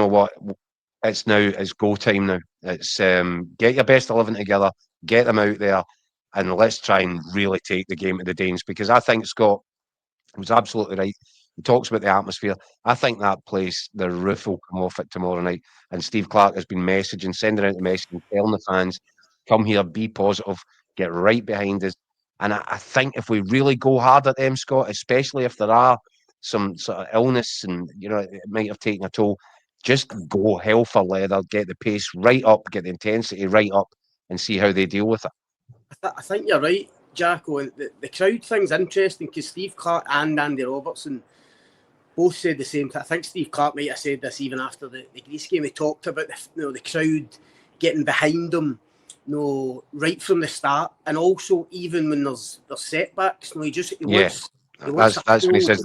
what? It's go time now. It's get your best 11 together, get them out there, and let's try and really take the game to the Danes, because I think Scott was absolutely right. He talks about the atmosphere. I think that place, the roof will come off it tomorrow night. And Steve Clarke has been messaging, sending out the message, and telling the fans, come here, be positive, get right behind us. And I think if we really go hard at them, Scott, especially if there are some sort of illness and, it might have taken a toll, just go hell for leather, get the pace right up, get the intensity right up, and see how they deal with it. I think you're right, Jacko. And the crowd thing's interesting because Steve Clarke and Andy Robertson both said the same thing. I think Steve Clarke might have said this even after the Greece game. He talked about the crowd getting behind them, right from the start, and also even when there's setbacks. He wants that's what he says.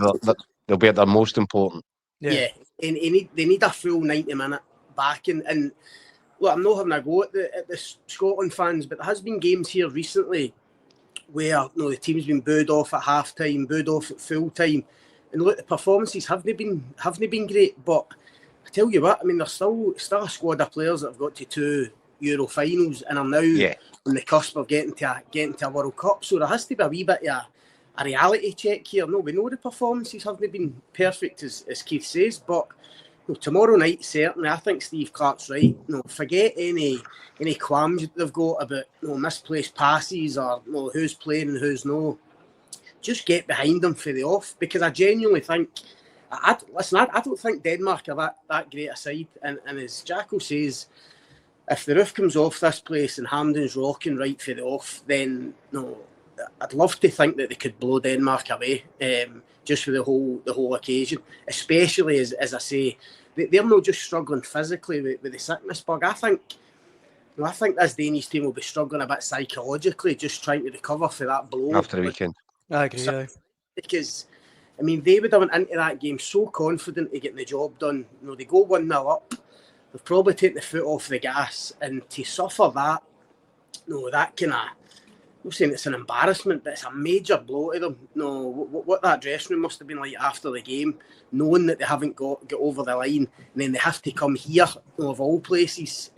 They'll be at their most important. Yeah, and they need a full 90-minute backing. And look, I'm not having a go at the Scotland fans, but there has been games here recently where the team's been booed off at half time, booed off at full time. And look, the performances haven't been great, but I tell you what, I mean, there's still a squad of players that have got to 2 Euro finals and are now on the cusp of getting to a World Cup. So there has to be a wee bit of a reality check here. No, we know the performances haven't been perfect, as Keith says, but tomorrow night, certainly, I think Steve Clarke's right. Forget any qualms they've got about misplaced passes or who's playing and who's no. Just get behind them for the off, because I genuinely think, I don't think Denmark are that great a side. And as Jacko says, if the roof comes off this place and Hampden's rocking right for the off, then I'd love to think that they could blow Denmark away, just for the whole occasion. Especially as I say, they're not just struggling physically with the sickness bug. I think this Danish team will be struggling a bit psychologically, just trying to recover for that blow after the weekend. I agree. Because, I mean, they would have went into that game so confident of getting the job done. They go 1-0 up. They've probably taken the foot off the gas, and to suffer that, that kind of, I'm not saying it's an embarrassment, but it's a major blow to them. What that dressing room must have been like after the game, knowing that they haven't got over the line, and then they have to come here, of all places,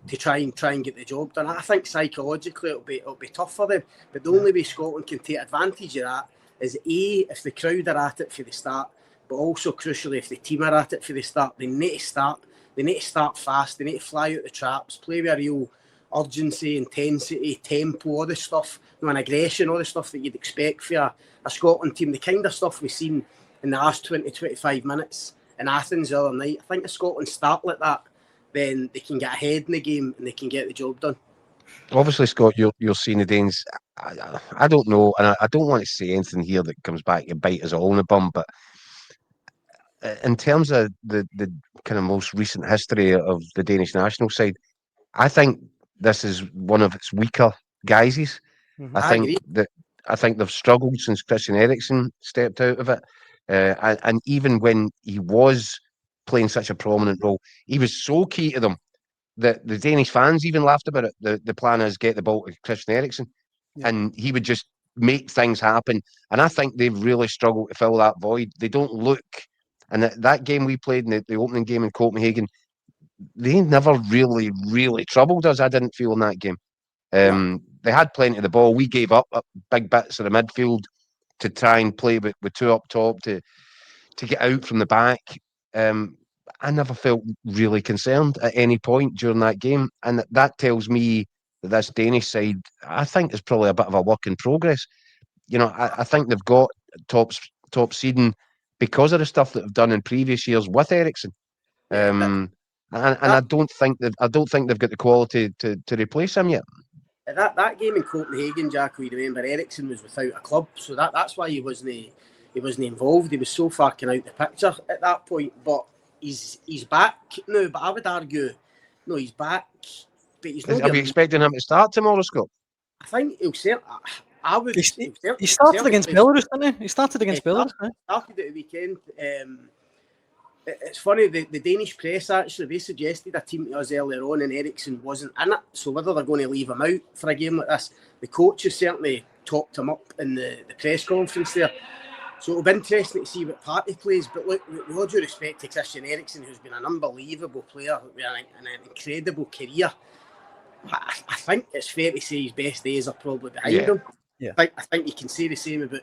to try and get the job done. I think psychologically it'll be tough for them. But the only way Scotland can take advantage of that is if the crowd are at it for the start, but also crucially if the team are at it for the start. They need to start fast. They need to fly out the traps, play with a real urgency, intensity, tempo, all the stuff, and aggression, all the stuff that you'd expect for a Scotland team. The kind of stuff we've seen in the last 20-25 minutes in Athens the other night. I think if Scotland start like that, then they can get ahead in the game and they can get the job done. Obviously, Scott, you're seeing the Danes. I don't know, and I don't want to say anything here that comes back to bite us all in the bum, but in terms of the kind of most recent history of the Danish national side, I think this is one of its weaker guises. Mm-hmm. I think they've struggled since Christian Eriksen stepped out of it, and even when he was playing such a prominent role, he was so key to them that the Danish fans even laughed about it. The plan is get the ball to Christian Eriksen, and he would just make things happen. And I think they've really struggled to fill that void. They don't look, and that game we played in the opening game in Copenhagen, they never really troubled us. I didn't feel in that game. They had plenty of the ball. We gave up big bits of the midfield to try and play with 2 up top to get out from the back. I never felt really concerned at any point during that game. And that tells me that this Danish side, I think, is probably a bit of a work in progress. I think they've got top seeding because of the stuff that they've done in previous years with Eriksen. And I don't think they've got the quality to replace him yet. That game in Copenhagen, Jack, you remember, Eriksen was without a club, so that's why he wasn't involved. He was so far out the picture at that point. But he's back now. But I would argue, no, he's back. But he's not. Are we expecting him to start tomorrow, Scott? I think he'll certainly. I would. He started against Belarus, didn't he? He started against Belarus. Started at the weekend. It's funny, the Danish press actually, they suggested a team to us earlier on and Eriksen wasn't in it. So whether they're going to leave him out for a game like this, the coaches certainly talked him up in the press conference there. So it'll be interesting to see what part he plays. But look, with all due respect to Christian Eriksen, who's been an unbelievable player with an incredible career, I think it's fair to say his best days are probably behind him. Yeah. I think you can say the same about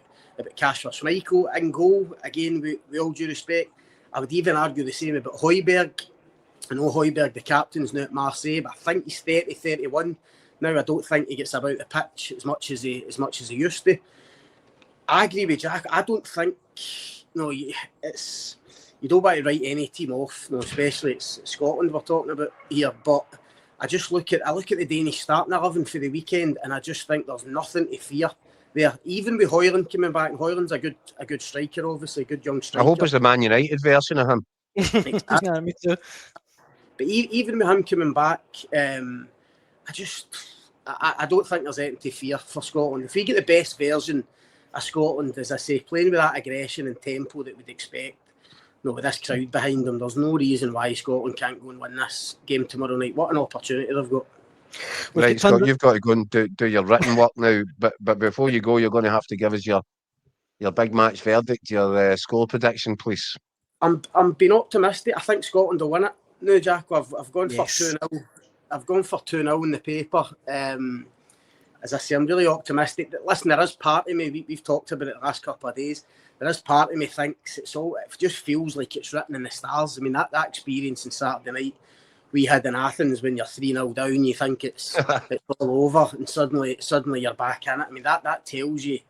Kasper Schmeichel in goal. Again, with all due respect, I would even argue the same about Højbjerg. I know Højbjerg, the captain's now at Marseille, but I think he's 30, 31. Now I don't think he gets about the pitch as much as he used to. I agree with Jack. I don't think you don't want to write any team off, especially it's Scotland we're talking about here. But I look at the Danish starting 11 for the weekend, and I just think there's nothing to fear there. Even with Højlund coming back, and Højlund's a good striker, obviously, a good young striker. I hope it's the Man United version of him. Yeah, me too. But even with him coming back, I don't think there's anything to fear for Scotland. If we get the best version of Scotland, as I say, playing with that aggression and tempo that we'd expect, with this crowd behind them, there's no reason why Scotland can't go and win this game tomorrow night. What an opportunity they've got. Right, Scott, you've got to go and do your written work now. But before you go, you're going to have to give us your big match verdict, your score prediction, please. I'm being optimistic. I think Scotland will win it. No, Jack, I've gone for 2-0. I've gone for 2-0 in the paper. As I say, I'm really optimistic. Listen, there is part of me, we've talked about it the last couple of days, there is part of me thinks it just feels like it's written in the stars. I mean, that experience on Saturday night we had in Athens, when you're 3-0 down, you think it's all over, and suddenly you're back in it. I mean, that tells you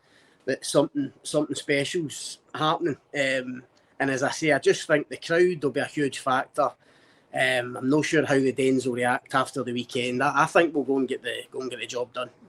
that something special's happening. And as I say, I just think the crowd will be a huge factor. I'm not sure how the Danes will react after the weekend. I think we'll go and get the job done.